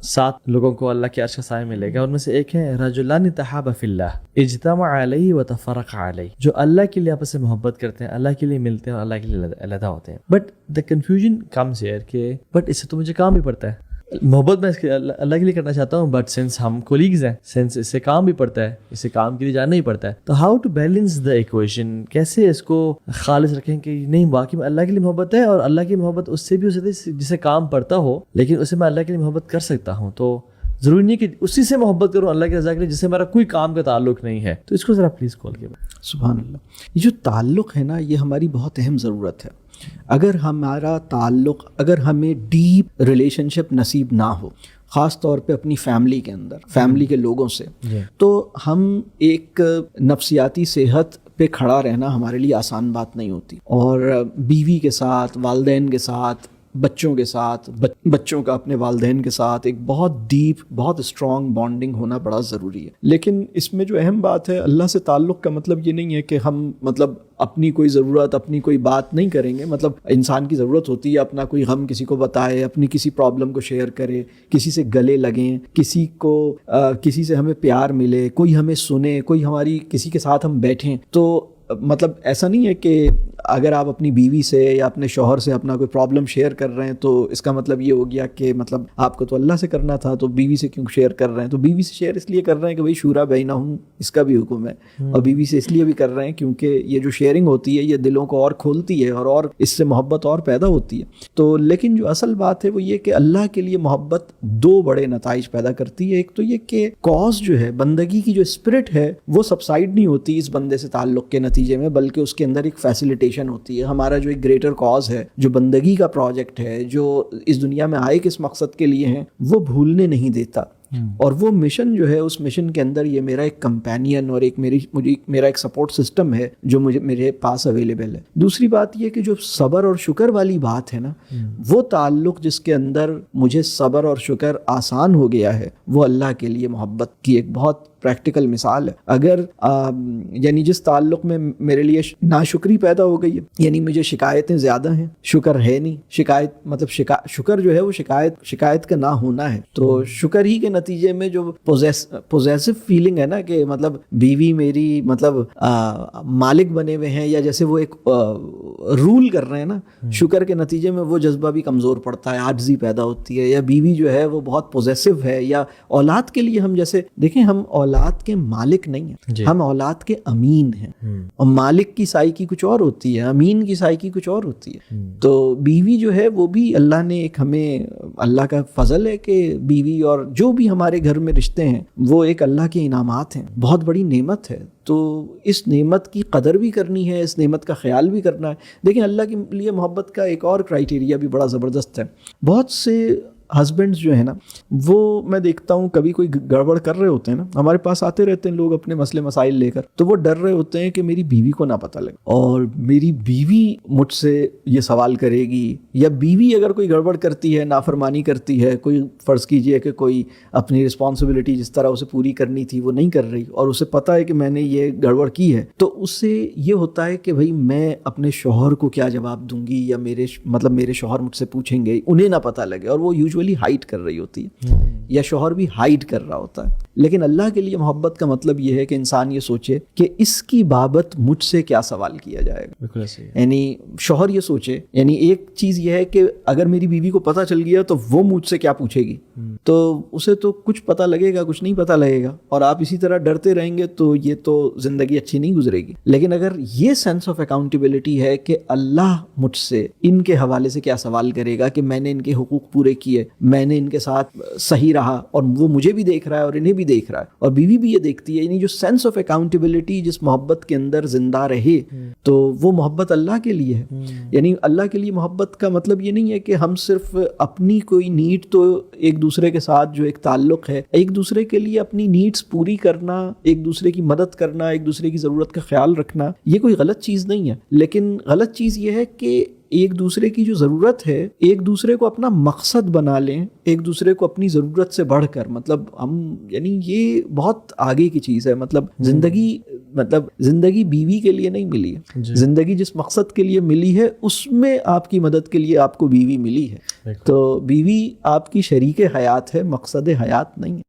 7 لوگوں کو اللہ کے عرش کا سایہ ملے گا. ان میں سے ایک ہے رجلان تحابا فی اللہ اجتمع علیہ وتفرق علیہ, جو اللہ کے لیے آپس میں محبت کرتے ہیں, اللہ کے لیے ملتے ہیں اور اللہ کے لیے علیحدہ ہوتے ہیں. But the confusion comes here کہ بٹ اس سے تو مجھے کام بھی پڑتا ہے, محبت میں اللہ کے لیے کرنا چاہتا ہوں, بٹ سنس ہم کولیگز ہیں, سنس اس سے کام بھی پڑتا ہے, اس سے کام کے لیے جانا ہی پڑتا ہے, تو how to balance the equation, کیسے اس کو خالص رکھیں کہ نہیں واقعی میں اللہ کے لیے محبت ہے, اور اللہ کی محبت اس سے بھی ہو سکتی ہے جسے کام پڑتا ہو, لیکن اسے میں اللہ کے لیے محبت کر سکتا ہوں. تو ضروری نہیں کہ اسی سے محبت کروں اللہ کی رضا کے لیے جس سے میرا کوئی کام کا تعلق نہیں ہے. تو اس کو ذرا پلیز کھول کے. سبحان اللہ. یہ جو تعلق ہے نا, یہ ہماری بہت اہم ضرورت ہے. اگر ہمارا تعلق, اگر ہمیں ڈیپ ریلیشن شپ نصیب نہ ہو, خاص طور پہ اپنی فیملی کے اندر, فیملی کے لوگوں سے, تو ہم ایک نفسیاتی صحت پہ کھڑا رہنا ہمارے لیے آسان بات نہیں ہوتی. اور بیوی کے ساتھ, والدین کے ساتھ, بچوں کے ساتھ, بچوں کا اپنے والدین کے ساتھ ایک بہت ڈیپ, بہت اسٹرانگ بانڈنگ ہونا بڑا ضروری ہے. لیکن اس میں جو اہم بات ہے, اللہ سے تعلق کا مطلب یہ نہیں ہے کہ ہم مطلب اپنی کوئی ضرورت, اپنی کوئی بات نہیں کریں گے. مطلب انسان کی ضرورت ہوتی ہے اپنا کوئی غم کسی کو بتائے, اپنی کسی پرابلم کو شیئر کرے, کسی سے گلے لگیں, کسی سے ہمیں پیار ملے, کوئی ہمیں سنے, کوئی ہماری کسی کے ساتھ ہم بیٹھیں. تو مطلب ایسا نہیں ہے کہ اگر آپ اپنی بیوی سے یا اپنے شوہر سے اپنا کوئی پرابلم شیئر کر رہے ہیں تو اس کا مطلب یہ ہو گیا کہ مطلب آپ کو تو اللہ سے کرنا تھا تو بیوی سے کیوں شیئر کر رہے ہیں. تو بیوی سے شیئر اس لیے کر رہے ہیں کہ بھائی شورا بینہم, اس کا بھی حکم ہے, اور بیوی سے اس لیے بھی کر رہے ہیں کیونکہ یہ جو شیئرنگ ہوتی ہے یہ دلوں کو اور کھولتی ہے اور اس سے محبت اور پیدا ہوتی ہے. تو لیکن جو اصل بات ہے وہ یہ کہ اللہ کے لیے محبت 2 بڑے نتائج پیدا کرتی ہے. ایک تو یہ کہ کاز جو ہے, بندگی کی جو اسپرٹ ہے, وہ سبسائڈ نہیں ہوتی اس بندے سے تعلق کے نتیجے میں, بلکہ اس کے اندر ایک فیسیلیٹیشن ہوتی ہے. ہمارا جو ایک گریٹر کاز ہے, جو بندگی کا پروجیکٹ ہے, جو اس دنیا میں آئے کس مقصد کے لیے ہیں, وہ بھولنے نہیں دیتا. اور وہ مشن جو ہے, اس مشن کے اندر یہ میرا ایک کمپینین اور میرا ایک سپورٹ سسٹم ہے جو میرے پاس اویلیبل ہے. دوسری بات یہ کہ جو صبر اور شکر والی بات ہے نا, وہ تعلق جس کے اندر مجھے صبر اور شکر آسان ہو گیا ہے, وہ اللہ کے لیے محبت کی ایک بہت پریکٹیکل مثال ہے. اگر یعنی جس تعلق میں میرے لیے ناشکری پیدا ہو گئی ہے, یعنی مجھے شکایتیں زیادہ ہیں, شکر ہے نہیں. شکایت مطلب شکر جو ہے وہ شکایت کا نہ ہونا ہے. تو شکر ہی کے نتیجے میں جو پوزیسو فیلنگ ہے نا کہ مطلب بیوی میری مطلب مالک بنے ہوئے ہیں, یا جیسے وہ ایک رول کر رہے ہیں نا, شکر کے نتیجے میں وہ جذبہ بھی کمزور پڑتا ہے, عاجزی پیدا ہوتی ہے. یا بیوی جو ہے وہ بہت پوزیسو ہے, یا اولاد کے لیے ہم جیسے دیکھیں, ہم اولاد کے مالک نہیں ہیں, ہم اولاد کے امین ہیں. اور مالک کی سائیکی کچھ اور ہوتی ہے, امین کی سائیکی کچھ اور ہوتی ہے. تو بیوی جو ہے وہ بھی اللہ نے ایک, ہمیں اللہ کا فضل ہے کہ بیوی اور جو بھی ہمارے گھر میں رشتے ہیں وہ ایک اللہ کے انعامات ہیں, بہت بڑی نعمت ہے. تو اس نعمت کی قدر بھی کرنی ہے, اس نعمت کا خیال بھی کرنا ہے. دیکھیں اللہ کے لیے محبت کا ایک اور کرائٹیریا بھی بڑا زبردست ہے. بہت سے ہسبینڈز جو ہے نا, وہ میں دیکھتا ہوں کبھی کوئی گڑبڑ کر رہے ہوتے ہیں نا, ہمارے پاس آتے رہتے ہیں لوگ اپنے مسئلے مسائل لے کر, تو وہ ڈر رہے ہوتے ہیں کہ میری بیوی کو نہ پتہ لگے اور میری بیوی مجھ سے یہ سوال کرے گی, یا بیوی اگر کوئی گڑبڑ کرتی ہے, نافرمانی کرتی ہے, کوئی فرض کیجئے کہ کوئی اپنی رسپانسبلٹی جس طرح اسے پوری کرنی تھی وہ نہیں کر رہی, اور اسے پتہ ہے کہ میں نے یہ گڑبڑ کی ہے, تو اس سے یہ ہوتا ہے کہ بھائی میں اپنے شوہر کو کیا جواب دوں گی, یا میرے شوہر مجھ سے پوچھیں گے, انہیں نہ پتہ لگے, اور وہ ہائڈ کر رہی ہوتی ہے, یا شوہر بھی ہائڈ کر رہا ہوتا ہے. لیکن اللہ کے لیے محبت کا مطلب یہ ہے کہ انسان یہ سوچے کہ اس کی بابت مجھ سے کیا سوال کیا جائے گا. یعنی شوہر یہ سوچے, یعنی ایک چیز یہ ہے کہ اگر میری بیوی کو پتہ چل گیا تو وہ مجھ سے کیا پوچھے گی, تو اسے تو کچھ پتہ لگے گا, کچھ نہیں پتہ لگے گا, اور آپ اسی طرح ڈرتے رہیں گے تو یہ تو زندگی اچھی نہیں گزرے گی. لیکن اگر یہ سینس آف اکاؤنٹیبلٹی ہے کہ اللہ مجھ سے ان کے حوالے سے کیا سوال کرے گا, کہ میں نے ان کے حقوق پورے کیے, میں نے ان کے ساتھ صحیح رہا, اور وہ مجھے بھی دیکھ رہا ہے اور انہیں بھی دیکھ رہا ہے, اور بیوی بھی یہ دیکھتی ہے, یعنی جو سینس آف اکاؤنٹیبلٹی جس محبت کے اندر زندہ رہے, تو وہ محبت اللہ کے لیے ہے. یعنی اللہ کے لیے محبت کا مطلب یہ نہیں ہے کہ ہم صرف اپنی کوئی نیڈ, تو ایک دوسرے کے ساتھ جو ایک تعلق ہے, ایک دوسرے کے لیے اپنی نیڈز پوری کرنا, ایک دوسرے کی مدد کرنا, ایک دوسرے کی ضرورت کا خیال رکھنا, یہ کوئی غلط چیز نہیں ہے. لیکن غلط چیز یہ ہے کہ ایک دوسرے کی جو ضرورت ہے ایک دوسرے کو اپنا مقصد بنا لیں, ایک دوسرے کو اپنی ضرورت سے بڑھ کر, مطلب ہم یعنی یہ بہت آگے کی چیز ہے. مطلب زندگی بیوی کے لیے نہیں ملی ہے, زندگی جس مقصد کے لیے ملی ہے اس میں آپ کی مدد کے لیے آپ کو بیوی ملی ہے. تو بیوی آپ کی شریک حیات ہے, مقصد حیات نہیں ہے.